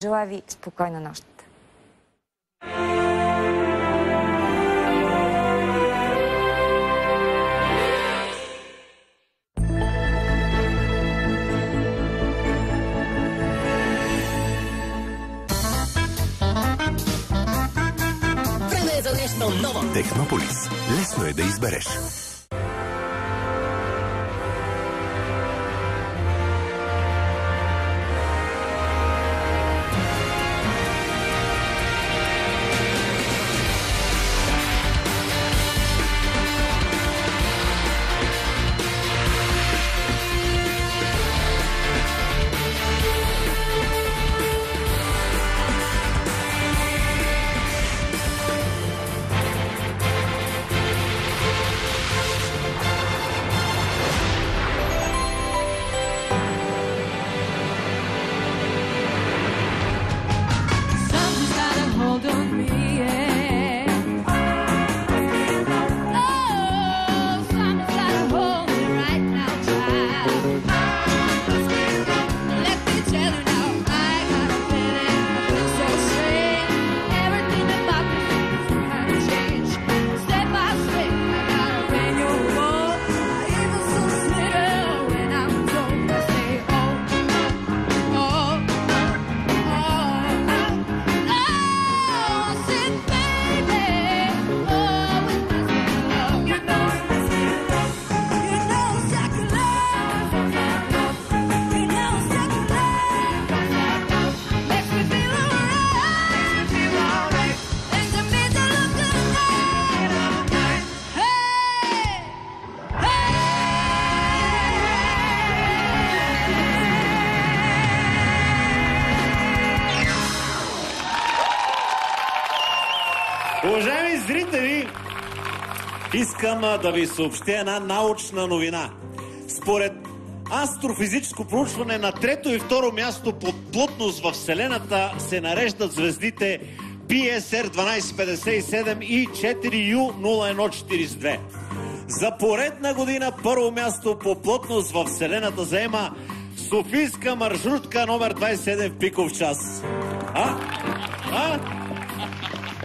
Желая ви спокойна нощ. Време е за нещо ново. Технополис. Лесно е да избереш. Уважаеми зрители, искам да ви съобщя една научна новина. Според астрофизическо проучване на трето и второ място по плътност в Вселената се нареждат звездите BSR 1257 и 4U0142. За поредна година първо място по плътност в Вселената заема Софийска маршрутка номер 27 в пиков час.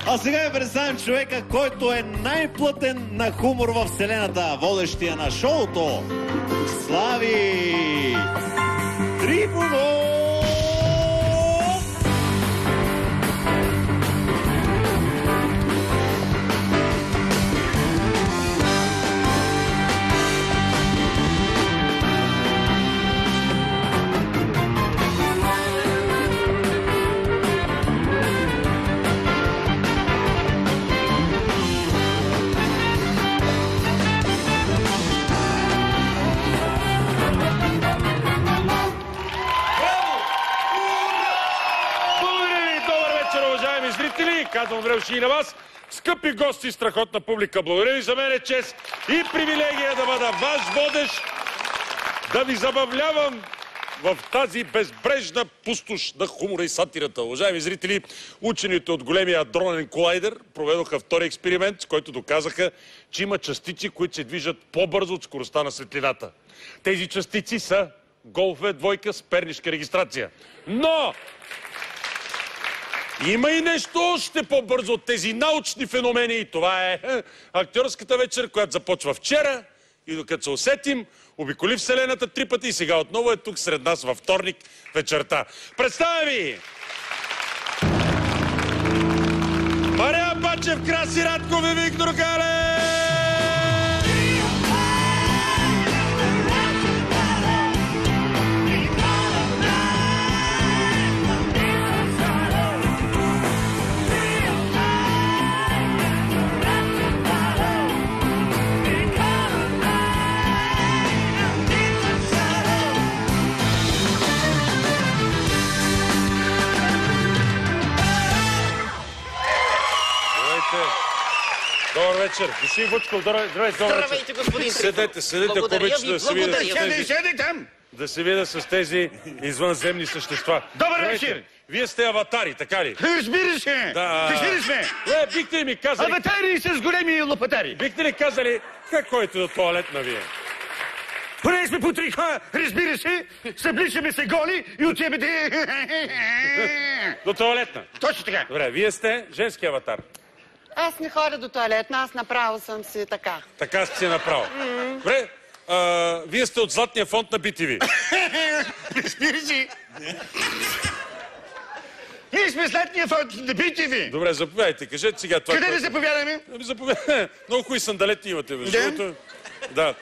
А сега ви представям човека, който е най-плътен на хумор във Вселената, водещия на шоуто Слави Трифонов! Казвам добре дошли и на вас, скъпи гости, страхотна публика. Благодаря ви, за мен е чест и привилегия да бъда ваш водещ, да ви забавлявам в тази безбрежна пустош на хумора и сатирата. Уважаеми зрители, учените от големия адронен колайдер проведоха втори експеримент, с който доказаха, че има частици, които се движат по-бързо от скоростта на светлината. Тези частици са Golf двойка с пернишка регистрация. Но има и нещо още по-бързо от тези научни феномени и това е актьорската вечер, която започва вчера и докато се усетим, обиколи Вселената 3 пъти и сега отново е тук сред нас във вторник вечерта. Представя ви! Мария Бачев, Краси Радков и Виктор Галев! Добър вечер. Господин Вучков, здравейте. Здравейте, господин Трифонов. Седете, ако обичате да се видя Да се видя с тези извънземни същества. Добър вечер! Вие сте аватари, така ли? Разбира се! Да. Кашири сме! Бихте ли ми казали... Аватари с големи лопатари! Бихте ли казали какво е до тоалетна вие? Поне сме по 3 хора, разбира се, събличаме се голи и отиваме До тоалетна. Точно така. Добре, вие сте женски аватар. Аз не ходя до тоалетна, аз направо съм си така. Така сте си направо. Добре, вие сте от Златния фонд на BTV. Разбира се. Ние сме Златния фонд на BTV. Добре, заповядайте, кажете сега това. Къде да заповядаме? Заповядайте. Много хубави сандалети имате, между другото. Да.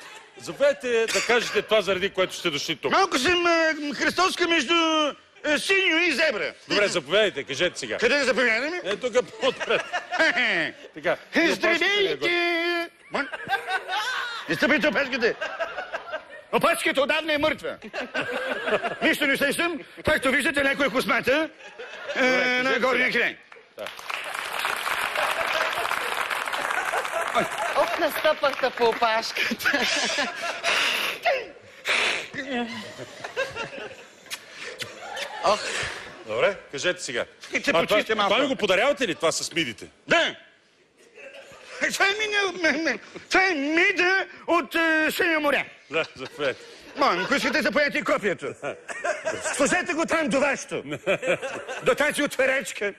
Заповядайте да кажете това, заради което сте дошли тук. Малко съм христовска между синьо и зебра. Добре, заповядайте, кажете сега. Къде да заповядаме? Тук по-отпред. Така. Здравейте! Не стъпайте опашката. Опашката отдавна е мъртва. Нищо не сещам. Както виждате, някой е космата на горния край. Ох, настъпахте по опашката. Ох. Добре, кажете сега. Това ми го подарявате ли, това с мидите? Да. Това е мида от Синьо море. Да, заповядайте. Моля, ако искате, заповядайте копието. Сложете го там до вашето. До тази отварачка.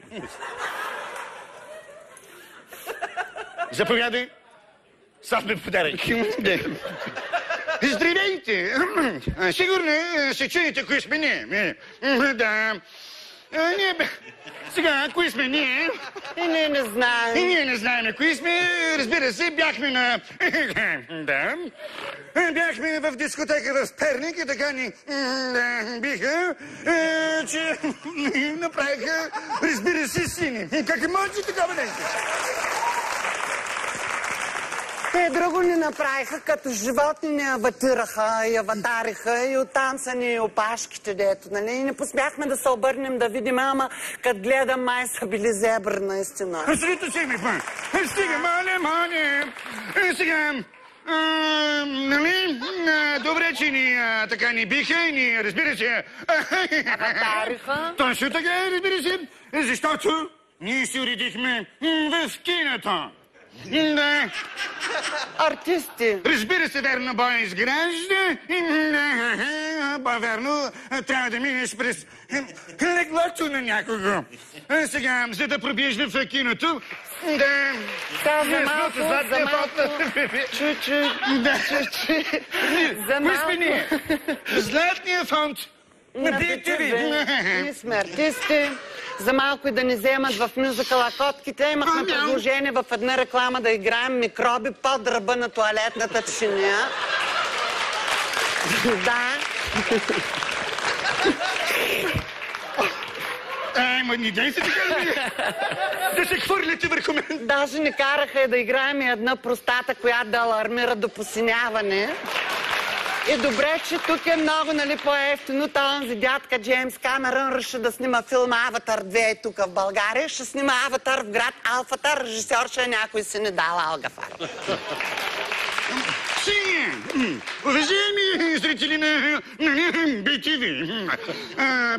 Заповядай. Сам ме подарай. Здравейте! Сигурно се чуете кои сме ние. Да. Сега, кои сме ние? И ние не знаем. И ние не знаем кои сме. Разбира се, бяхме на... Да. Бяхме в дискотека в Перник и така ни биха, че направиха, разбира се, сини. Как може такова нещо? Те друго ни направиха, като животни ни аватираха и аватариха и оттам са ни опашките, дето, нали? И не посмяхме да се обърнем да видим, ама като гледам, май са били зебри, наистина. Абсолютно си ми пън. Стига, моля. Сега, нали? Добре, че ни така ни биха и ни, разбира се... Аватариха? Точно така, разбира се, защото ние се уредихме в киното. Да. Артисти. Разбира се, верно, бой изгражда. Верно, трябва да минеш през леглото на някого. Сега, за да пробиеш в киното, да... За малко. Чуть-чуть. За малко. Кои сме ние? Златния фонд на BTV. Ние сме артисти. За малко и да ни вземат в мюзикъла Котките. Имахме предложение в една реклама да играем микроби под ръба на тоалетната чиния. Да. Ма ни дай се така да се хвърляте върху мен. Даже ни караха да играем една простата, която да алармира до посиняване. И добре, че тук е много, нали, по-ефтино. Този дядка Джеймс Камерън реши да снима филма Аватар 2 тук в България. Ще снима Аватар в град Алфатар. Режисьор ще е някой си не дал Алгафар. Уважаеми зрители на BTV,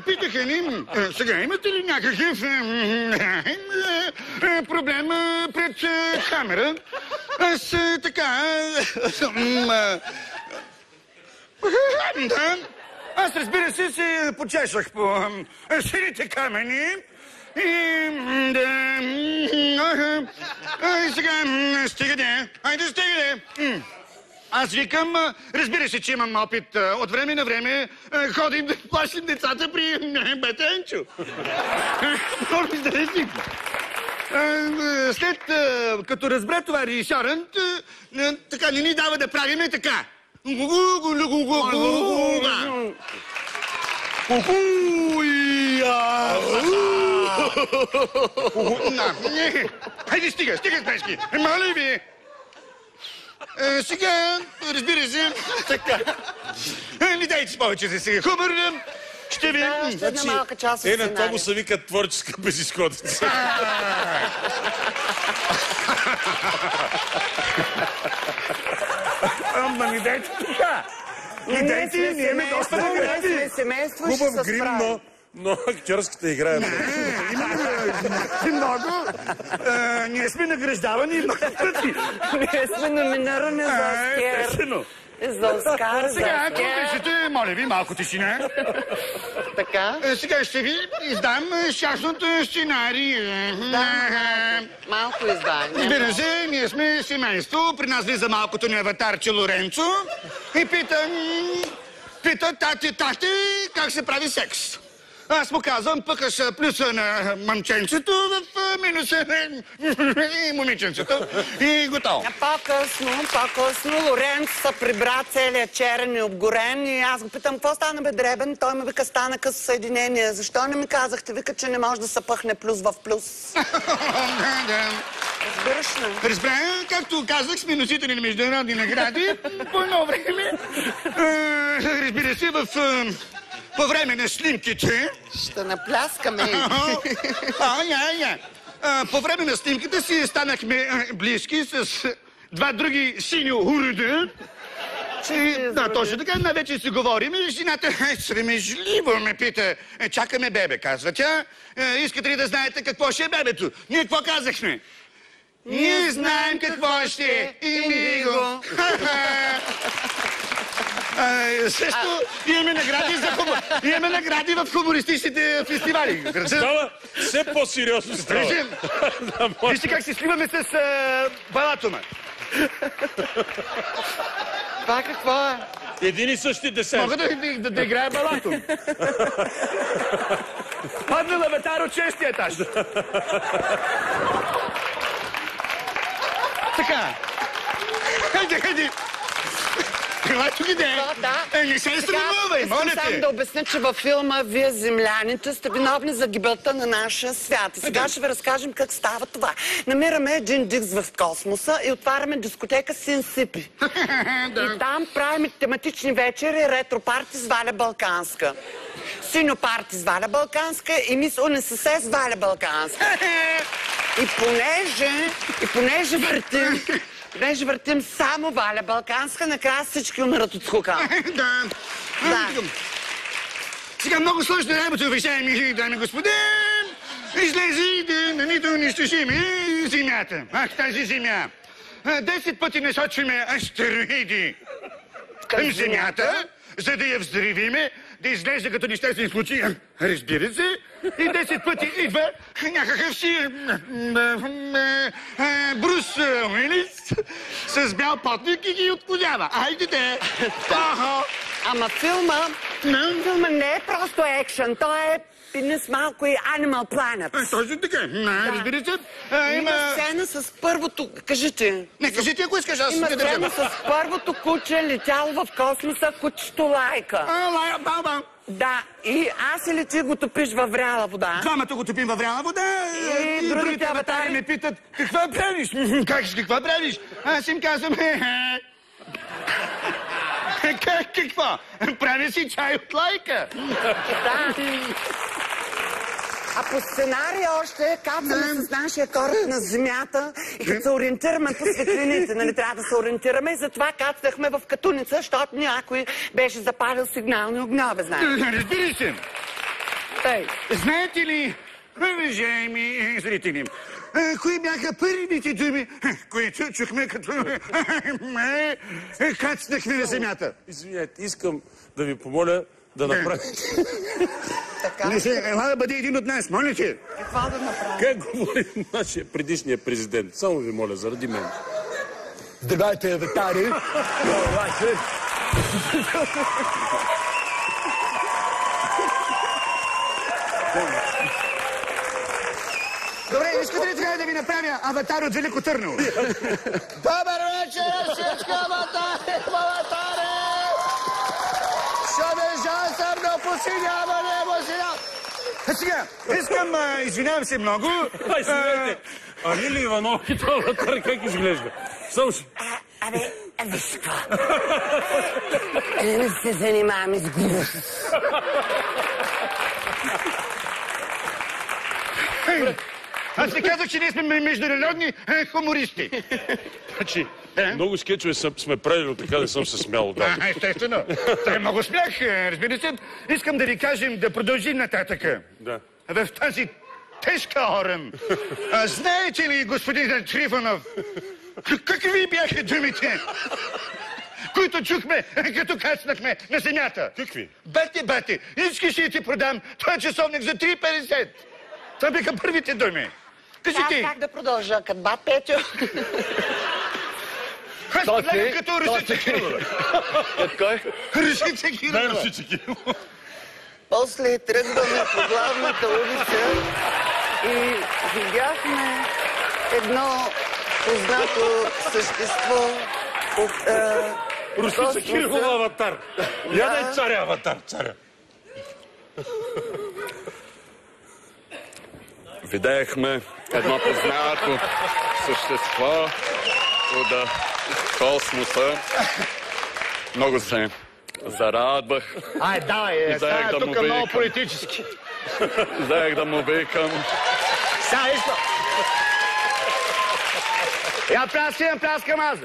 питаха ни, сега имате ли някакъв проблем пред камера? Аз така... Да. Аз, разбира се почешах по сините камъни и сега стига де. Айде, стига де. Аз викам, разбира се, че имам опит. От време на време ходим да плашим децата при Бетенчо. Много интересно. След като разбра това режисьорът, така не ни дава да правиме така. Хайде, стига, спешки. Моля ви. Сега, разбира се, така. Не дайте повече за сега хубър. Ще ви... Да, ще една малка част от сценария. На това му се вика творческа безизходица. Ама ни дайте така. Ни дайте, ние ме доста Ние сме семейство и ще се справим. Но актьорската игра е много. Ние сме награждавани много пъти. Ние сме номинирани за Оскар. За Оскар, за Сега, ако Оскар. обичате, моля ви, малко тишина. Така? Сега ще ви издам частното сценарий. Малко издай. Разбира се, ние сме семейство. При нас влиза малкото ни аватарче Лоренцо и пита тати, как се прави секс. Аз му казвам, пъкаш плюса на мъмченцето в минуса на момиченцето и готово. По-късно Лоренцо се прибра целият черен и обгорен и аз го питам, какво стана бе дребен? Той ме вика, стана късо съединение. Защо не ми казахте? Вика, че не може да се пъхне плюс в плюс. Разбираш ли? Разбра, както казах, сме носители на международни награди по едно време. Разбира се, по време на снимките... Ще напляскаме. По време на снимките си станахме близки с два други сини уреда. Да, точно така, навече си говорим и жената срамежливо ме пита. Чакаме бебе, казва тя. Искате ли да знаете какво ще е бебето? Ние какво казахме? Ние знаем какво ще е. И го. Също имаме награди в хумористичните фестивали. Става все по-сериозно става. Вижте как се сливаме с балатума. Това какво е? Един и същи десерт. Мога да играя балатум. Паднал аватар от 6-ти етаж. Така. Хайде. Това тук иде. Не се изтръгвай, моля те. Искам само да обясня, че във филма вие, земляните, сте виновни за гибелта на нашия свят. И сега ще ви разкажем как става това. Намираме един дикс в космоса и отваряме дискотека Синсипи. И там правим тематични вечери, ретро парти с Валя Балканска. Синьо парти с Валя Балканска и мис УНСС с Валя Балканска. И понеже въртим само Валя Балканска, накрая всички умират от скука. Да. Сега много сложна работа, уважаеми дами и господа. Излезе да нито унищожиме земята. Ах, тази земя. 10 пъти насочваме астероиди към земята, за да я взривиме, да изглежда като нещастен случай. Разбира се. И 10 пъти идва някакъв си Брус Уилис с бял потник и ги отклонява. Айде те! Ама филма не е просто екшън, той е с малко и Animal Planet. Точно така. Разбира се. Има сцена с първото... Кажете. Не, кажете, ако искаш, аз Има ще държа. сцена с първото куче, летяло в космоса, кучето Лайка. Баба. Да, и аз или ти го топиш във вряла вода. Двамата го топим във вряла вода. И другите аватари ме питат, какво правиш? Какво правиш? Аз им казвам, какво? Правя си чай от Лайка. Да. А по сценария още кацаме с нашия кораб на земята и като се ориентираме по светлините, нали трябва да се ориентираме и затова кацнахме в Катуница, защото някой беше запалил сигнални огньове, знаете. Разбира се. Знаете ли, уважаеми зрители, кои бяха първите думи, които чухме като кацнахме на земята? Извинете, искам да ви помоля да направите... Не се, ела да бъде един от нас, моля те. Какво да направим? Как говори нашия предишния президент? Само ви моля, заради мен. Здравейте, аватари. Добре, искате ли трябва да ви направя аватар от Велико Търново? Добър вечер, всички аватари! Шабежан съм до посиняване, Сега, искам, извинявам се много. Извинете, Лили Иванов и това аватар как изглежда? Слушай. Абе, виж какво. Не се занимаваме с глупост. Аз не казах, че ние сме международни хумористи. Значи, Много скетчове сме правили, но така не съм се смял. Да. Естествено. Това е много смях, разбира се. Искам да ви кажем да продължим нататъка. Да. В тази тежка орън. Знаете ли, господин Трифонов, какви бяха думите, които чухме, като кацнахме на земята? Какви? Бати, искаш ли ти продам този часовник за 3,50? Това бяха първите думи. Кажи ти. Как да продължа? Като бат Петю? Аз предлагам като Русица Кирилова. Като кой? Русица Кирилова. Дай Русица Кирилова. После тръгваме по главната улица и видяхме едно познато същество от... Русица Кирилова аватар. Я дай царя аватар, царя. Видяхме едно познато същество от космоса. Много се зарадвах. Ай, давай, става да тук много политически. Взех да му викам. Сега, виж то. Я пляскам аз.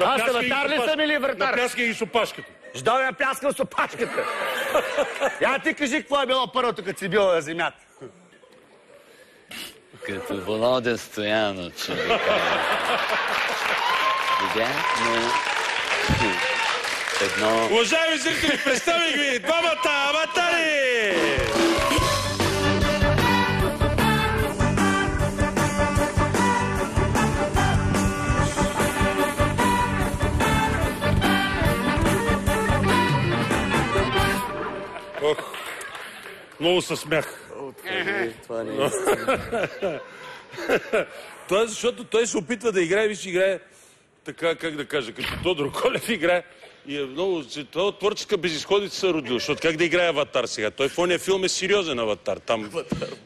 Аз аватар ли съм или вратар? Напляскай ги с опашката. Ждал я пляскам с опашката. Я ти кажи какво е било първото, като си бил на земята. Като Володя Стоянов, че ви кажа. Видяхме едно... Уважаеми зрители, представих ви двамата аватари! Ох, много се смях. Това не е. Това е защото той се опитва да играе, виж, играе така, как да кажа, като Тодор Колев играе и е много... Това творческа безизходица се родил, защото как да играе аватар сега? Той в ония филм е сериозен аватар. Там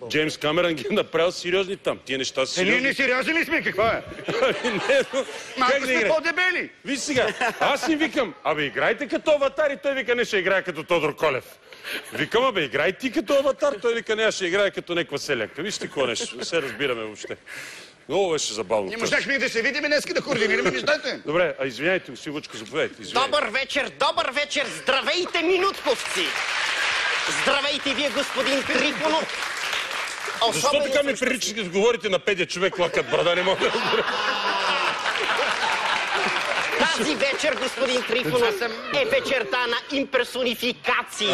Джеймс Камерън ги е направил сериозни там. Тия неща са сериозни. Ние не сериозни ли сме? Какво е? Не, но... Малко Как да сме играе? по-дебели. Виж сега, аз си викам, абе играйте като аватар и той вика, не ще играе като Тодор Колев. Викам, абе играй ти като аватар, той вика, не, аз ще играе като някаква селянка. Вижте какво нещо, не се разбираме въобще. Много беше забавно. Не можахме да се видим днеска да координираме нещата. Добре, а извиняйте, господин Вучко, заповядайте. Добър вечер, здравейте, минутковци! Здравейте вие, господин Трифонов! Защо така ми прилича, като говорите на 5 човек, лакът брада, не мога да разбера. Тази вечер, господин Трифонов, е вечерта на имперсонификации.